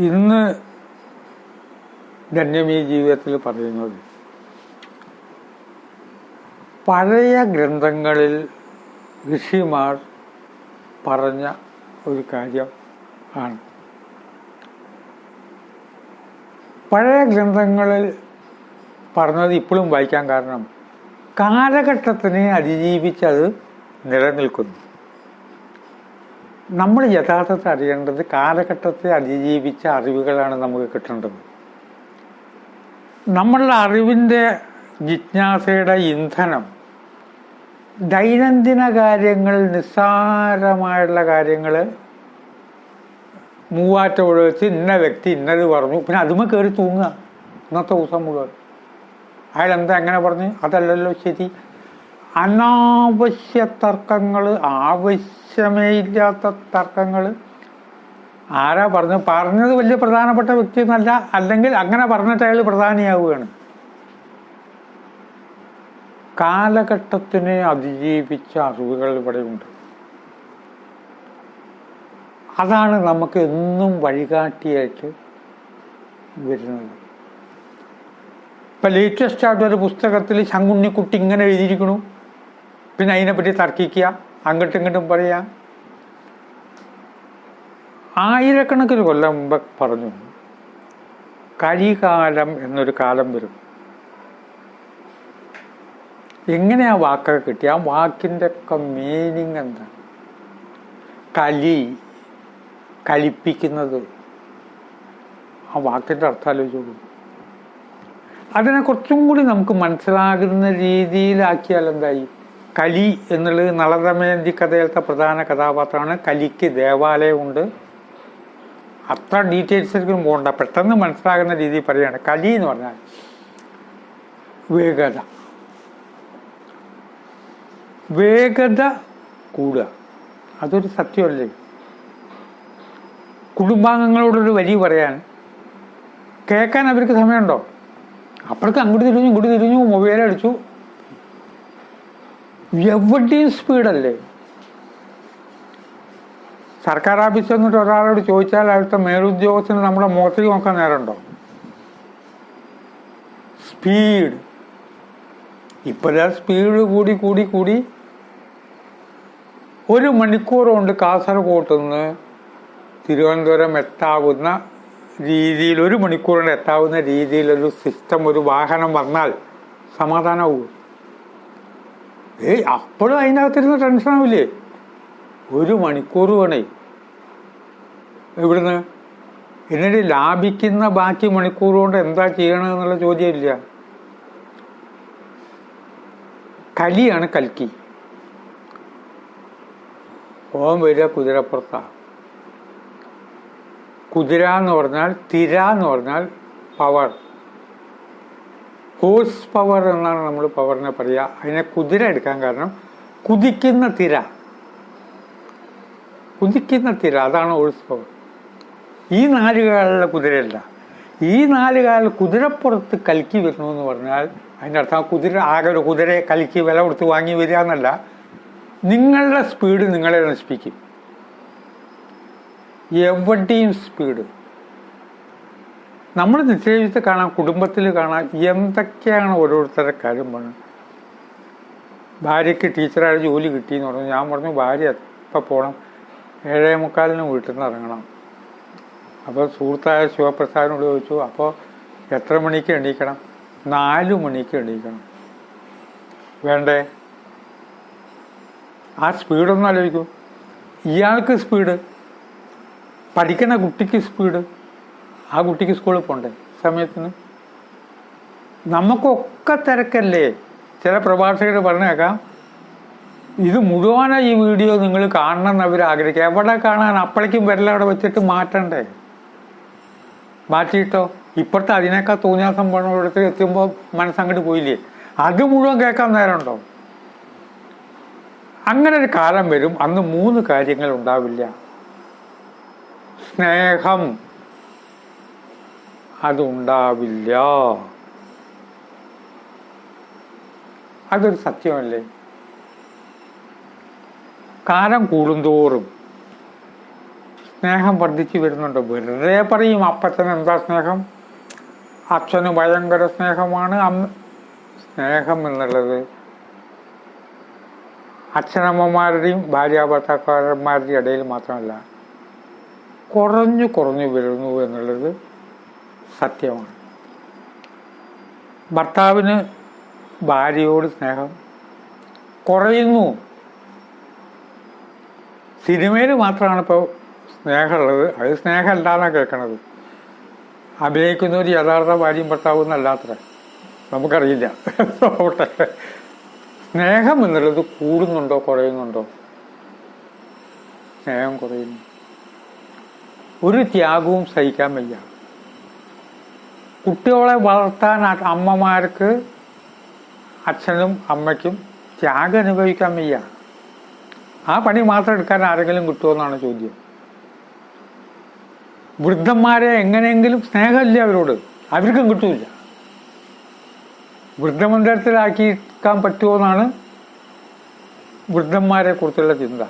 ഇന്ന് ധന്യമീ ജീവിതത്തിൽ പറയുന്നത് പഴയ ഗ്രന്ഥങ്ങളിൽ ഋഷിമാർ പറഞ്ഞ ഒരു കാര്യം ആണ്. പഴയ ഗ്രന്ഥങ്ങളിൽ പറഞ്ഞത് ഇപ്പോഴും വായിക്കാൻ കാരണം കാലഘട്ടത്തിനെ അതിജീവിച്ചത് നിലനിൽക്കുന്നു. നമ്മൾ യഥാർത്ഥത്തിൽ അറിയേണ്ടത് കാലഘട്ടത്തെ അതിജീവിച്ച അറിവുകളാണ് നമുക്ക് കിട്ടേണ്ടത്. നമ്മളുടെ അറിവിൻ്റെ ജിജ്ഞാസയുടെ ഇന്ധനം ദൈനംദിന കാര്യങ്ങൾ, നിസ്സാരമായുള്ള കാര്യങ്ങൾ മൂവാറ്റം ഒഴിച്ച് ഇന്ന വ്യക്തി ഇന്നത് പറഞ്ഞു, പിന്നെ അതുമേ കയറി തൂങ്ങുക ഇന്നത്തെ ദിവസം മുഴുവൻ. അയാളെന്താ എങ്ങനെ പറഞ്ഞു, അതല്ലല്ലോ ശരി. അനാവശ്യ തർക്കങ്ങൾ, ആവശ്യമേ ഇല്ലാത്ത തർക്കങ്ങൾ. ആരാ പറഞ്ഞത് വലിയ പ്രധാനപ്പെട്ട വ്യക്തി എന്നല്ല, അല്ലെങ്കിൽ അങ്ങനെ പറഞ്ഞിട്ട് അയാൾ പ്രധാനിയാവുകയാണ്. കാലഘട്ടത്തിനെ അതിജീവിച്ച അറിവുകൾ ഇവിടെയുണ്ട്. അതാണ് നമുക്ക് എന്നും വഴികാട്ടിയായിട്ട് വരുന്നത്. ഇപ്പം ലേറ്റസ്റ്റ് ആയിട്ടൊരു പുസ്തകത്തിൽ ശങ്കുണ്ണിക്കുട്ടി ഇങ്ങനെ എഴുതിയിരിക്കണു, പിന്നെ അതിനെപ്പറ്റി തർക്കിക്കുക, അങ്ങോട്ടും ഇങ്ങോട്ടും പറയുക. ആയിരക്കണക്കിന് കൊല്ലം മുമ്പ് പറഞ്ഞു കലികാലം എന്നൊരു കാലം വരും. എങ്ങനെ ആ വാക്കൊക്കെ കിട്ടി? ആ വാക്കിൻ്റെ ഒക്കെ മീനിങ് എന്താ? കലിപ്പിക്കുന്നത്. ആ വാക്കിൻ്റെ അർത്ഥം ആലോചിച്ചോളൂ. അതിനെ കുറച്ചും കൂടി നമുക്ക് മനസ്സിലാകുന്ന രീതിയിലാക്കിയാൽ എന്തായി? കലി എന്നുള്ളത് നളദമയന്തി കഥയിലത്തെ പ്രധാന കഥാപാത്രമാണ്. കലിക്ക് ദേവാലയമുണ്ട്. അത്ര ഡീറ്റെയിൽസിലേക്കും പോകണ്ട, പെട്ടെന്ന് മനസ്സിലാകുന്ന രീതിയിൽ പറയുകയാണ്. കലി എന്ന് പറഞ്ഞാൽ വേഗത കൂടുക. അതൊരു സത്യമല്ലേ? കുടുംബാംഗങ്ങളോടൊരു വരി പറയാൻ കേൾക്കാൻ അവർക്ക് സമയമുണ്ടോ? അപ്പോഴേക്ക് അങ്ങോട്ട് തിരിഞ്ഞു ഇങ്ങോട്ട് തിരിഞ്ഞു, മൊബൈലടിച്ചു. എവിടെയും സ്പീഡല്ലേ? സർക്കാർ ഓഫീസിൽ വന്നിട്ട് ഒരാളോട് ചോദിച്ചാൽ അവിടുത്തെ മേലുദ്യോഗസ്ഥന് നമ്മുടെ മുഖത്തേക്ക് നോക്കാൻ നേരമുണ്ടോ? സ്പീഡ്. ഇപ്പോഴാ സ്പീഡ് കൂടി കൂടി കൂടി ഒരു മണിക്കൂർ കൊണ്ട് കാസർഗോഡ് നിന്ന് തിരുവനന്തപുരം എത്താവുന്ന രീതിയിൽ, ഒരു മണിക്കൂർ കൊണ്ട് എത്താവുന്ന രീതിയിലൊരു സിസ്റ്റം, ഒരു വാഹനം വന്നാൽ സമാധാനമാവും. അപ്പോഴും അതിനകത്തിരുന്ന് ടെൻഷനാവില്ലേ? ഒരു മണിക്കൂർ വേണേ ഇവിടുന്ന്. എന്നിട്ട് ലാഭിക്കുന്ന ബാക്കി മണിക്കൂർ കൊണ്ട് എന്താ ചെയ്യണമെന്നുള്ള ചോദ്യമില്ല. കലിയാണ് കൽക്കി. ഓം വരിക കുതിരപ്പുറത്താണ്. കുതിര എന്ന് പറഞ്ഞാൽ, തിര എന്ന് പറഞ്ഞാൽ പവർ, ഹോഴ്സ് പവർ എന്നാണ് നമ്മൾ പവറിനെ പറയുക. അതിനെ കുതിര എടുക്കാൻ കാരണം കുതിക്കുന്ന തിര, അതാണ് ഹോഴ്സ് പവർ. ഈ നാലുകാലുള്ള കുതിരയല്ല. ഈ നാലുകാലിൽ കുതിരപ്പുറത്ത് കൽക്കി വരുന്നു എന്ന് പറഞ്ഞാൽ അതിൻ്റെ അർത്ഥം കുതിര ആകെ ഒരു കുതിരയെ കൽക്കി വില കൊടുത്ത് വാങ്ങി വരിക എന്നല്ല. നിങ്ങളുടെ സ്പീഡ് നിങ്ങളെ നശിപ്പിക്കും. എവിടെയും സ്പീഡ്. നമ്മൾ നിശ്ചയിച്ച് കാണാം, കുടുംബത്തിൽ കാണാം, എന്തൊക്കെയാണ് ഓരോരുത്തരുടെ കാര്യം പറഞ്ഞത്. ഭാര്യയ്ക്ക് ടീച്ചറായ ജോലി കിട്ടിയെന്ന് പറഞ്ഞു. ഞാൻ പറഞ്ഞു ഭാര്യ എപ്പോൾ പോകണം? 7:45 വീട്ടിൽ നിന്ന് ഇറങ്ങണം. അപ്പോൾ സുഹൃത്തായ ശിവപ്രസാദിനോട് ചോദിച്ചു, അപ്പോൾ എത്ര മണിക്ക് എണീക്കണം? 4 മണിക്ക് എണീക്കണം. വേണ്ടേ? ആ സ്പീഡൊന്നും ആലോചിക്കൂ. ഇയാൾക്ക് സ്പീഡ്, പഠിക്കുന്ന കുട്ടിക്ക് സ്പീഡ്, ആ കുട്ടിക്ക് സ്കൂളിൽ പോകണ്ടേ സമയത്തിന്? നമുക്കൊക്കെ തിരക്കല്ലേ? ചില പ്രഭാഷകർ പറഞ്ഞേക്കാം, ഇത് മുഴുവനായി ഈ വീഡിയോ നിങ്ങൾ കാണണം എന്ന് അവർ ആഗ്രഹിക്കുക. എവിടെ കാണാൻ? അപ്പോഴേക്കും വിരലവിടെ വെച്ചിട്ട് മാറ്റണ്ടേ? മാറ്റിയിട്ടോ? ഇപ്പോഴത്തെ അതിനേക്കാൾ തോന്നിയാസം പോണോടത്ത് എത്തുമ്പോൾ മനസ്സങ്ങോട്ട് പോയില്ലേ? അത് മുഴുവൻ കേൾക്കാൻ നേരമുണ്ടോ? അങ്ങനെ ഒരു കാലം വരും, അന്ന് 3 കാര്യങ്ങൾ ഉണ്ടാവില്ല. സ്നേഹം അതുണ്ടാവില്ല. അതൊരു സത്യമല്ലേ? കാലം കൂടുന്തോറും സ്നേഹം വർദ്ധിച്ചു വരുന്നുണ്ട്. വെറുതെ പറയും അപ്പച്ചന് എന്താ സ്നേഹം, അച്ഛന് ഭയങ്കര സ്നേഹമാണ്. സ്നേഹം എന്നുള്ളത് അച്ഛനമ്മമാരുടെയും ഭാര്യാഭർത്താക്കന്മാരുടെയും ഇടയിൽ മാത്രമല്ല, കുറഞ്ഞു കുറഞ്ഞു വരുന്നു എന്നുള്ളത് സത്യമാണ്. ഭർത്താവിന് ഭാര്യയോട് സ്നേഹം കുറയുന്നു. സിനിമയിൽ മാത്രമാണ് ഇപ്പോൾ സ്നേഹമുള്ളത്. അത് സ്നേഹമല്ലാന്നാണ് കേൾക്കണത്. അഭിനയിക്കുന്നവർ യഥാർത്ഥ ഭാര്യയും ഭർത്താവും എന്നല്ലാത്ര നമുക്കറിയില്ല. സ്നേഹം എന്നുള്ളത് കൂടുന്നുണ്ടോ കുറയുന്നുണ്ടോ? സ്നേഹം കുറയുന്നു. ഒരു ത്യാഗവും സഹിക്കാൻ വയ്യ. കുട്ടികളെ വളർത്താൻ അമ്മമാർക്ക്, അച്ഛനും അമ്മയ്ക്കും ത്യാഗം അനുഭവിക്കാൻ വയ്യ. ആ പണി മാത്രം എടുക്കാൻ ആരെങ്കിലും കിട്ടുമെന്നാണ് ചോദ്യം. വൃദ്ധന്മാരെ എങ്ങനെയെങ്കിലും സ്നേഹമില്ല അവരോട്, അവർക്കും കിട്ടൂല. വൃദ്ധമന്ദിരത്തിലാക്കിക്കാൻ പറ്റുമോന്നാണ് വൃദ്ധന്മാരെ കുറിച്ചുള്ള ചിന്ത.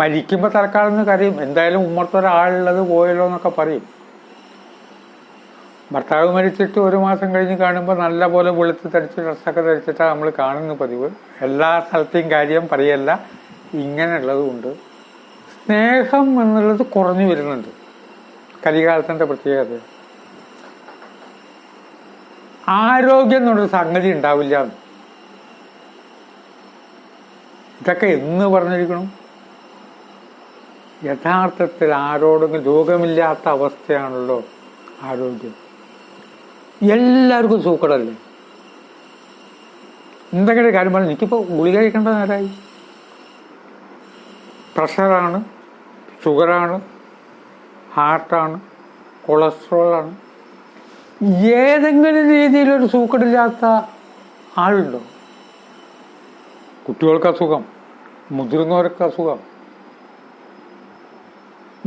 മരിക്കുമ്പോൾ തൽക്കാലം കരയും, എന്തായാലും ഉമ്മർത്തൊരാളുള്ളത് പോയല്ലോ എന്നൊക്കെ പറയും. ഭർത്താവ് മരിച്ചിട്ട് 1 മാസം കഴിഞ്ഞ് കാണുമ്പോൾ നല്ല പോലെ വെളുത്ത് തടിച്ച് ഡ്രസ്സൊക്കെ ധരിച്ചിട്ടാണ് നമ്മൾ കാണുന്ന പതിവ്. എല്ലാ സ്ഥലത്തെയും കാര്യം പറയല്ല, ഇങ്ങനെയുള്ളതുകൊണ്ട് സ്നേഹം എന്നുള്ളത് കുറഞ്ഞു വരുന്നുണ്ട്. കലികാലത്തിൻ്റെ പ്രത്യേകത. ആരോഗ്യം എന്നുള്ളൊരു സംഗതി ഉണ്ടാവില്ല. ഇതൊക്കെ എന്ന് പറഞ്ഞിരിക്കണം. യഥാർത്ഥത്തിൽ ആരോടെങ്കിലും രോഗമില്ലാത്ത അവസ്ഥയാണല്ലോ ആരോഗ്യം. എല്ലാവർക്കും സൂക്കടല്ലേ. എന്തെങ്കിലും കാര്യം പറഞ്ഞു, എനിക്കിപ്പോൾ ഗുളിക കഴിക്കേണ്ട നേരമായി. പ്രഷറാണ്, ഷുഗറാണ്, ഹാർട്ടാണ്, കൊളസ്ട്രോളാണ്. ഏതെങ്കിലും രീതിയിലൊരു സൂക്കടില്ലാത്ത ആളുണ്ടോ? കുട്ടികൾക്ക് അസുഖം, മുതിർന്നവർക്ക് അസുഖം.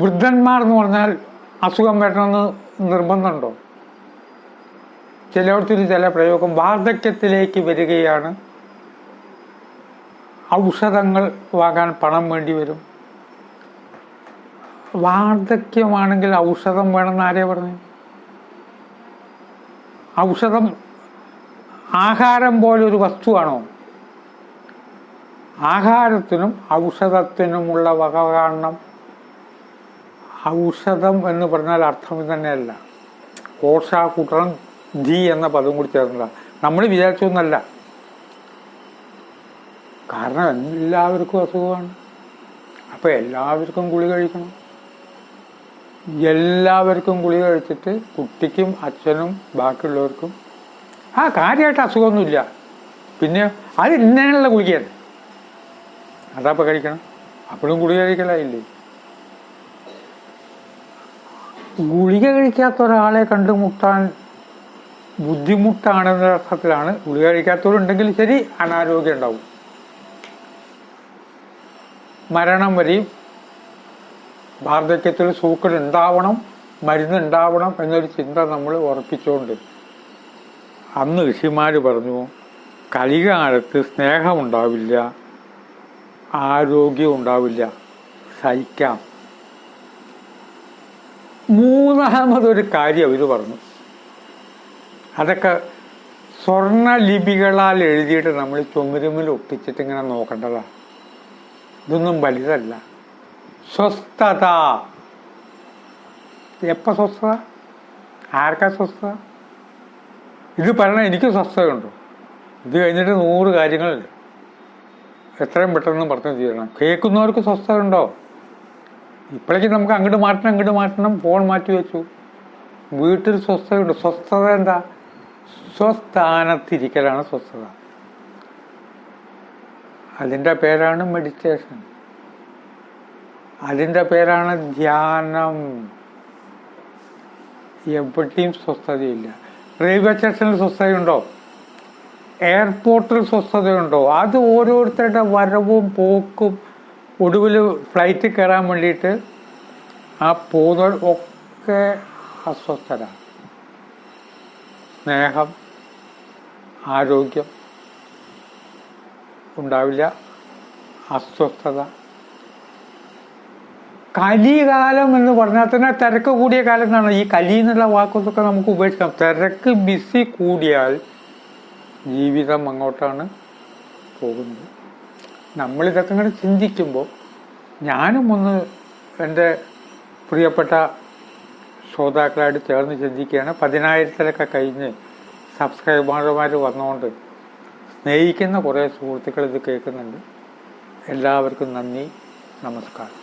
വൃദ്ധന്മാർ എന്ന് പറഞ്ഞാൽ അസുഖം വരണമെന്ന് നിർബന്ധമുണ്ടോ? ചിലയിടത്തൊരു ചില പ്രയോഗം, വാർദ്ധക്യത്തിലേക്ക് വരികയാണ്, ഔഷധങ്ങൾ വാങ്ങാൻ പണം വേണ്ടി വരും. വാർദ്ധക്യമാണെങ്കിൽ ഔഷധം വേണമെന്ന് ആരെയാ പറഞ്ഞു? ഔഷധം ആഹാരം പോലെ ഒരു വസ്തുവാണോ? ആഹാരത്തിനും ഔഷധത്തിനുമുള്ള വക കാണണം. ഔഷധം എന്ന് പറഞ്ഞാൽ അർത്ഥം തന്നെയല്ല. കോഷ കുട്ടണം ജി എന്ന പദം കൂടി ചേർന്നതാണ്. നമ്മൾ വിചാരിച്ചൊന്നല്ല. കാരണം എല്ലാവർക്കും അസുഖമാണ്. അപ്പം എല്ലാവർക്കും ഗുളിക കഴിക്കണം. എല്ലാവർക്കും ഗുളിക കഴിച്ചിട്ട് കുട്ടിക്കും അച്ഛനും ബാക്കിയുള്ളവർക്കും കാര്യമായിട്ട് അസുഖമൊന്നുമില്ല. പിന്നെ അത് ഇന്നേനുള്ള ഗുളികയാണ്, അതപ്പം കഴിക്കണം. അപ്പോഴും ഗുളിക കഴിക്കലായില്ലേ? ഗുളിക കഴിക്കാത്ത ഒരാളെ കണ്ടുമുട്ടാൻ ബുദ്ധിമുട്ടാണെന്ന അർത്ഥത്തിലാണ്. ഗുളിക കഴിക്കാത്തവരുണ്ടെങ്കിൽ ശരി, അനാരോഗ്യം ഉണ്ടാവും. മരണം വരെയും വാർദ്ധക്യത്തിൽ സൂക്കട് ഉണ്ടാവണം, മരുന്നുണ്ടാവണം എന്നൊരു ചിന്ത നമ്മൾ ഉറപ്പിച്ചുകൊണ്ട് അന്ന് ഋഷിമാർ പറഞ്ഞു, കലികാലത്ത് സ്നേഹമുണ്ടാവില്ല, ആരോഗ്യം ഉണ്ടാവില്ല, സഹിക്കാം. മൂന്നാമതൊരു കാര്യം അവർ പറഞ്ഞു, അതൊക്കെ സ്വർണ്ണലിപികളാൽ എഴുതിയിട്ട് നമ്മൾ ചുമരുമിൽ ഒട്ടിച്ചിട്ട് ഇങ്ങനെ നോക്കേണ്ടതാണ്. ഇതൊന്നും വലുതല്ല. സ്വസ്ഥത. എപ്പോൾ സ്വസ്ഥത? ആർക്കാ സ്വസ്ഥത? ഇത് പറഞ്ഞാൽ എനിക്ക് സ്വസ്ഥതയുണ്ടോ? ഇത് കഴിഞ്ഞിട്ട് 100 കാര്യങ്ങളുണ്ട്. എത്രയും പെട്ടെന്ന് പറഞ്ഞു ചെയ്യണം. കേൾക്കുന്നവർക്ക് സ്വസ്ഥത ഉണ്ടോ? ഇപ്പോഴേക്ക് നമുക്ക് അങ്ങോട്ട് മാറ്റണം, ഫോൺ മാറ്റി വെച്ചു. വീട്ടിൽ സ്വസ്ഥതയുണ്ട്. സ്വസ്ഥത എന്താ? സ്വസ്ഥാനത്തിരിക്കലാണ് സ്വസ്ഥത. അതിൻ്റെ പേരാണ് മെഡിറ്റേഷൻ. അതിൻ്റെ പേരാണ് ധ്യാനം. എവിടെയും സ്വസ്ഥതയില്ല. റെയിൽവേ സ്റ്റേഷനിൽ സ്വസ്ഥതയുണ്ടോ? എയർപോർട്ടിൽ സ്വസ്ഥതയുണ്ടോ? അത് ഓരോരുത്തരുടെ വരവും പോക്കും. ഒടുവിൽ ഫ്ലൈറ്റ് കയറാൻ വേണ്ടിയിട്ട് ആ പോകുന്നവർ ഒക്കെ അസ്വസ്ഥത. സ്നേഹം, ആരോഗ്യം ഉണ്ടാവില്ല, അസ്വസ്ഥത. കലികാലം എന്ന് പറഞ്ഞാൽ തന്നെ തിരക്ക് കൂടിയ കാലം എന്നാണ്. ഈ കലി എന്നുള്ള വാക്കൊക്കെ നമുക്ക് ഉപേക്ഷിക്കാം. തിരക്ക് ബിസി കൂടിയാൽ ജീവിതം അങ്ങോട്ടാണ് പോകുന്നത്. നമ്മളിതൊക്കെ ഇങ്ങനെ ചിന്തിക്കുമ്പോൾ ഞാനും ഒന്ന് എൻ്റെ പ്രിയപ്പെട്ട ശ്രോതാക്കളായിട്ട് ചേർന്ന് ചിന്തിക്കുകയാണ്. 10,000 കഴിഞ്ഞ് സബ്സ്ക്രൈബർമാർ വന്നുകൊണ്ട് സ്നേഹിക്കുന്ന കുറേ സുഹൃത്തുക്കൾ ഇത് കേൾക്കുന്നുണ്ട്. എല്ലാവർക്കും നന്ദി, നമസ്കാരം.